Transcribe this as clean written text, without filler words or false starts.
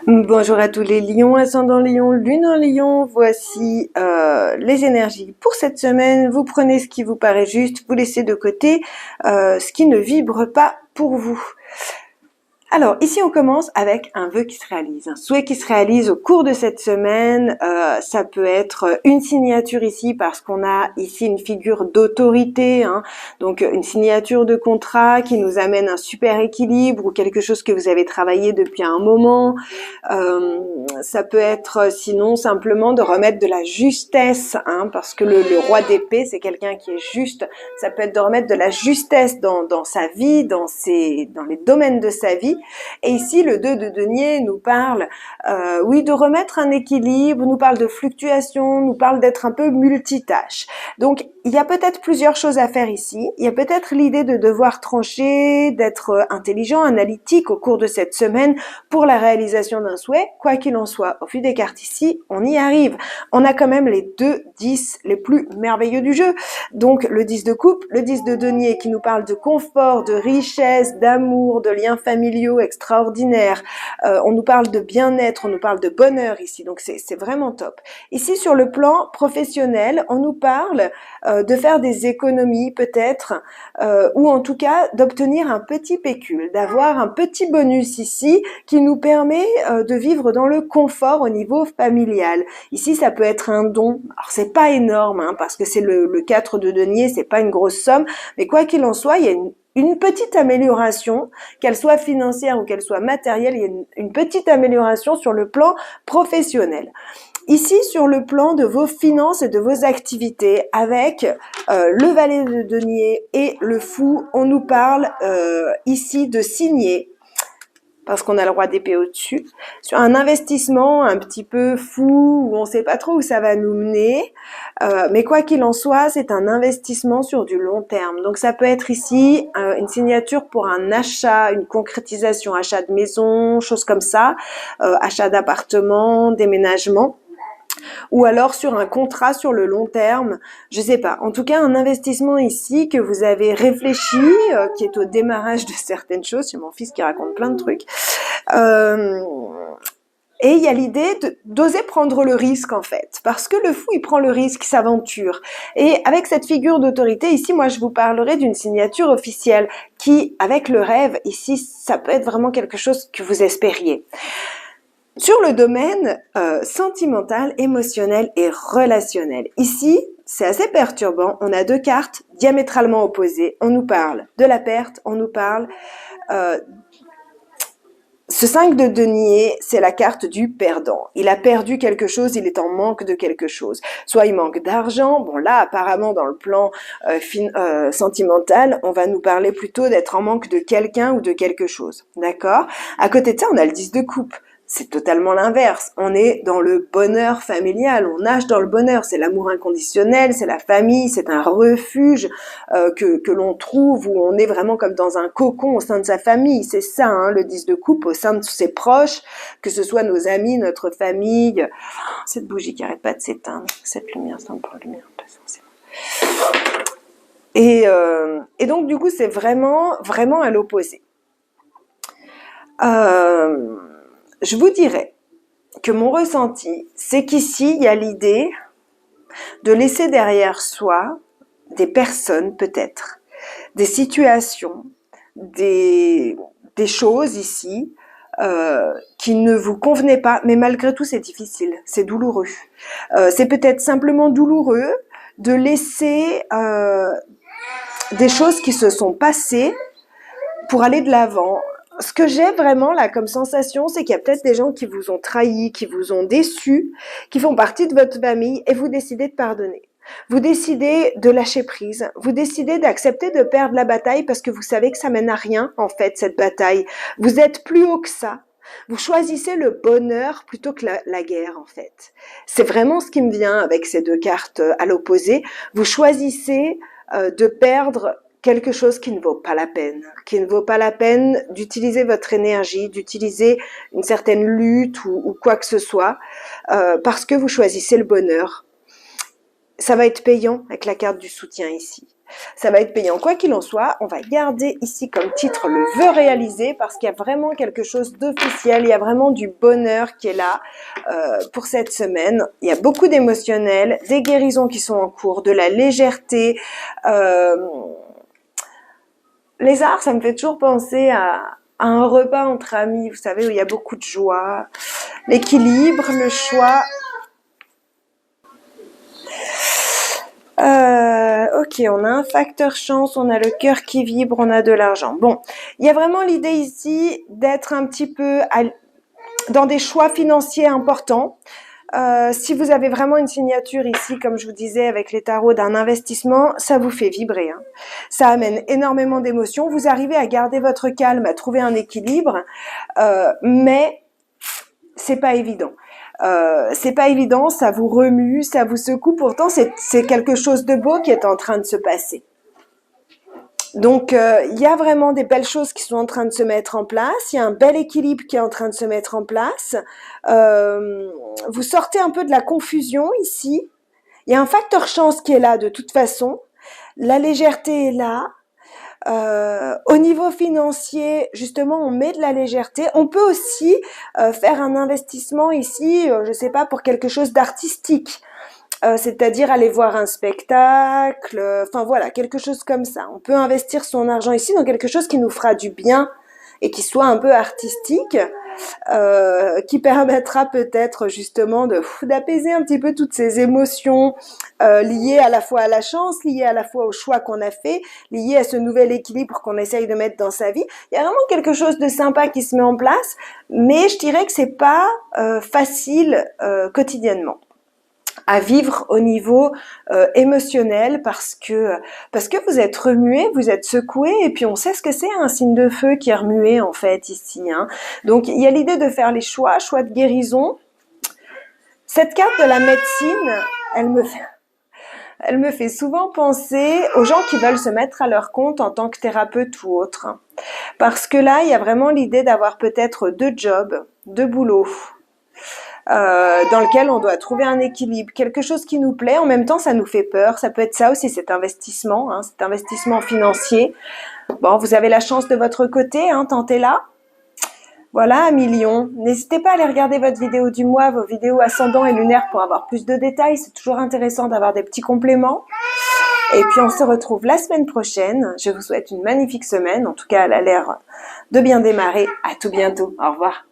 Bonjour à tous les lions, ascendant lion, lune en lion, voici les énergies pour cette semaine. Vous prenez ce qui vous paraît juste, vous laissez de côté ce qui ne vibre pas pour vous. Alors, ici, on commence avec un vœu qui se réalise, un souhait qui se réalise au cours de cette semaine. Ça peut être une signature ici parce qu'on a ici une figure d'autorité, hein, donc une signature de contrat qui nous amène un super équilibre ou quelque chose que vous avez travaillé depuis un moment. Ça peut être sinon simplement de remettre de la justesse, hein, parce que le roi d'épée, c'est quelqu'un qui est juste. Ça peut être de remettre de la justesse dans sa vie, dans les domaines de sa vie. Et ici, le 2 de denier nous parle, oui, de remettre un équilibre, nous parle de fluctuation, nous parle d'être un peu multitâche. Donc, il y a peut-être plusieurs choses à faire ici. Il y a peut-être l'idée de devoir trancher, d'être intelligent, analytique au cours de cette semaine pour la réalisation d'un souhait. Quoi qu'il en soit, au vu des cartes ici, on y arrive. On a quand même les 2 10 les plus merveilleux du jeu. Donc, le 10 de coupe, le 10 de denier qui nous parle de confort, de richesse, d'amour, de liens familiaux extraordinaires. On nous parle de bien-être, on nous parle de bonheur ici. Donc, c'est vraiment top. Ici, sur le plan professionnel, on nous parle de faire des économies peut-être, ou en tout cas d'obtenir un petit pécule, d'avoir un petit bonus ici qui nous permet de vivre dans le confort au niveau familial. Ici, ça peut être un don. Alors, c'est pas énorme, hein, parce que c'est le 4 de denier, c'est pas une grosse somme, mais quoi qu'il en soit, il y a une petite amélioration, qu'elle soit financière ou qu'elle soit matérielle, il y a une petite amélioration sur le plan professionnel. Ici, sur le plan de vos finances et de vos activités, avec le valet de denier et le fou, on nous parle ici de signer, parce qu'on a le roi d'épée au-dessus, sur un investissement un petit peu fou, où on ne sait pas trop où ça va nous mener, mais quoi qu'il en soit, c'est un investissement sur du long terme. Donc ça peut être ici une signature pour un achat, une concrétisation, achat de maison, choses comme ça, achat d'appartement, déménagement, ou alors sur un contrat sur le long terme, je sais pas. En tout cas, un investissement ici que vous avez réfléchi, qui est au démarrage de certaines choses. C'est mon fils qui raconte plein de trucs. Et il y a l'idée d'oser prendre le risque, en fait. Parce que le fou, il prend le risque, il s'aventure. Et avec cette figure d'autorité, ici, moi, je vous parlerai d'une signature officielle qui, avec le rêve, ici, ça peut être vraiment quelque chose que vous espériez. Sur le domaine sentimental, émotionnel et relationnel, ici, c'est assez perturbant. On a 2 cartes diamétralement opposées. On nous parle de la perte, on nous parle... ce 5 de denier, c'est la carte du perdant. Il a perdu quelque chose, il est en manque de quelque chose. Soit il manque d'argent, bon là apparemment dans le plan sentimental, on va nous parler plutôt d'être en manque de quelqu'un ou de quelque chose. D'accord ? À côté de ça, on a le 10 de coupe. C'est totalement l'inverse. On est dans le bonheur familial, on nage dans le bonheur. C'est l'amour inconditionnel, c'est la famille, c'est un refuge que l'on trouve où on est vraiment comme dans un cocon au sein de sa famille. C'est ça, hein, le 10 de coupe, au sein de ses proches, que ce soit nos amis, notre famille. Cette bougie qui arrête pas de s'éteindre, cette lumière, c'est un peu lumière. Et donc du coup, c'est vraiment à l'opposé. Je vous dirais que mon ressenti, c'est qu'ici, il y a l'idée de laisser derrière soi des personnes peut-être, des situations, des choses ici qui ne vous convenaient pas, mais malgré tout c'est difficile, c'est douloureux. C'est peut-être simplement douloureux de laisser des choses qui se sont passées pour aller de l'avant. Ce que j'ai vraiment là comme sensation, c'est qu'il y a peut-être des gens qui vous ont trahi, qui vous ont déçus, qui font partie de votre famille et vous décidez de pardonner. Vous décidez de lâcher prise, vous décidez d'accepter de perdre la bataille parce que vous savez que ça mène à rien en fait cette bataille. Vous êtes plus haut que ça. Vous choisissez le bonheur plutôt que la guerre en fait. C'est vraiment ce qui me vient avec ces 2 cartes à l'opposé. Vous choisissez de perdre quelque chose qui ne vaut pas la peine d'utiliser votre énergie, d'utiliser une certaine lutte ou quoi que ce soit, parce que vous choisissez le bonheur. Ça va être payant avec la carte du soutien ici. Ça va être payant quoi qu'il en soit. On va garder ici comme titre le vœu réalisé parce qu'il y a vraiment quelque chose d'officiel. Il y a vraiment du bonheur qui est là pour cette semaine. Il y a beaucoup d'émotionnel, des guérisons qui sont en cours, de la légèreté. Les arts, ça me fait toujours penser à un repas entre amis, vous savez, où il y a beaucoup de joie, l'équilibre, le choix. Ok, on a un facteur chance, on a le cœur qui vibre, on a de l'argent. Bon, il y a vraiment l'idée ici d'être un petit peu dans des choix financiers importants. Si vous avez vraiment une signature ici, comme je vous disais avec les tarots, d'un investissement, ça vous fait vibrer. Hein. Ça amène énormément d'émotions. Vous arrivez à garder votre calme, à trouver un équilibre, mais c'est pas évident. C'est pas évident, ça vous remue, ça vous secoue. Pourtant, c'est quelque chose de beau qui est en train de se passer. Donc, il y a vraiment des belles choses qui sont en train de se mettre en place. Il y a un bel équilibre qui est en train de se mettre en place. Vous sortez un peu de la confusion ici. Il y a un facteur chance qui est là de toute façon. La légèreté est là. Au niveau financier, justement, on met de la légèreté. On peut aussi faire un investissement ici, je sais pas, pour quelque chose d'artistique. C'est-à-dire aller voir un spectacle, enfin voilà, quelque chose comme ça. On peut investir son argent ici dans quelque chose qui nous fera du bien et qui soit un peu artistique, qui permettra peut-être justement d'apaiser un petit peu toutes ces émotions liées à la fois à la chance, liées à la fois au choix qu'on a fait, liées à ce nouvel équilibre qu'on essaye de mettre dans sa vie. Il y a vraiment quelque chose de sympa qui se met en place, mais je dirais que c'est pas facile quotidiennement à vivre au niveau émotionnel parce que vous êtes remué, vous êtes secoué et puis on sait ce que c'est un signe de feu qui est remué en fait ici. Hein. Donc il y a l'idée de faire les choix de guérison. Cette carte de la médecine, elle me fait souvent penser aux gens qui veulent se mettre à leur compte en tant que thérapeute ou autre. Parce que là, il y a vraiment l'idée d'avoir peut-être 2 jobs, 2 boulots. Dans lequel on doit trouver un équilibre, quelque chose qui nous plaît, en même temps ça nous fait peur, ça peut être ça aussi cet investissement financier. Bon, vous avez la chance de votre côté, hein, tentez-la. Voilà, 1 million. N'hésitez pas à aller regarder votre vidéo du mois, vos vidéos ascendant et lunaire pour avoir plus de détails, c'est toujours intéressant d'avoir des petits compléments. Et puis on se retrouve la semaine prochaine, je vous souhaite une magnifique semaine, en tout cas elle a l'air de bien démarrer, à tout bientôt, au revoir.